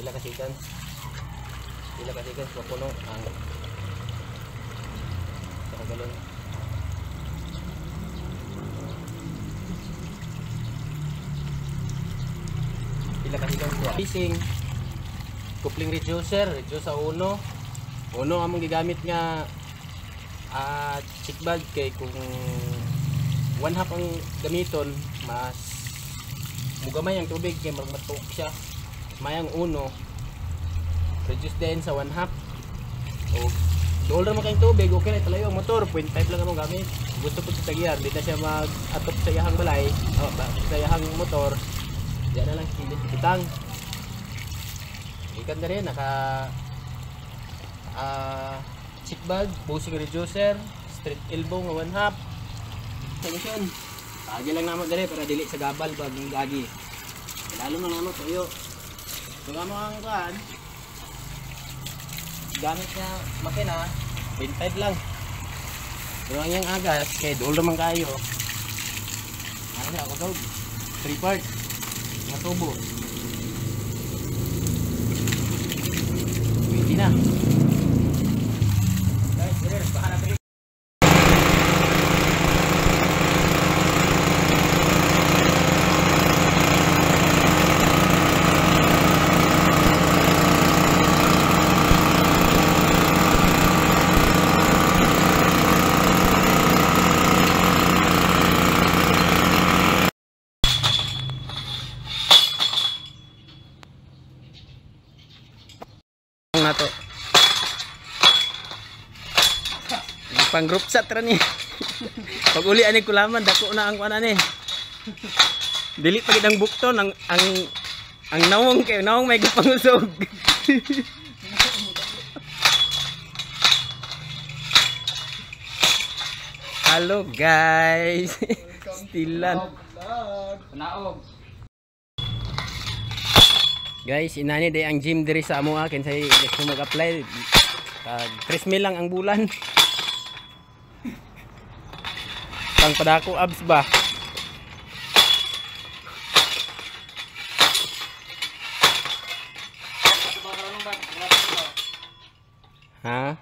Pila ka seconds? Pila ka seconds mapuno ang galon. Pila ka seconds wa. Fishing. Coupling reducer, reduce sa uno. Uno among gigamit nga chick bag kay kung 1/2 ang gamiton mas mugamay ang tubig kay magmatok siya. Mayang uno reduce din sa 1/2 o dool ra man kay tubig okay na talayo ang motor 0.5 lang among gamit. Gusto ko sa tagiyar di na siya mag-atop sa iyahang balay sa iyahang motor. Diyan na lang kilit kitang ikan na rin naka chick bag, bushing reducer, straight elbow nga 1/2 tension. Agi lang namo dire para dili sa gabal pag gagi. Lalo man namo tuyo. Kung amo ang kan gamit niya makina 25 lang. Pero ang yang agas kay dool naman kayo. Ano ako daw 3 part nga tubo. Pwede na. Guys, dire bahala diri. Nato pang group chat ra ni pag uli ani kulaman dako na ang kuan ani dili pa gid ang bukton ang nawong kay nawong may gipangusog. Hello guys. Stilan naog guys, inani day ang gym diri sa amo akin say gusto mag-apply. 3,000 lang ang bulan. Pang padako abs ba? Ha?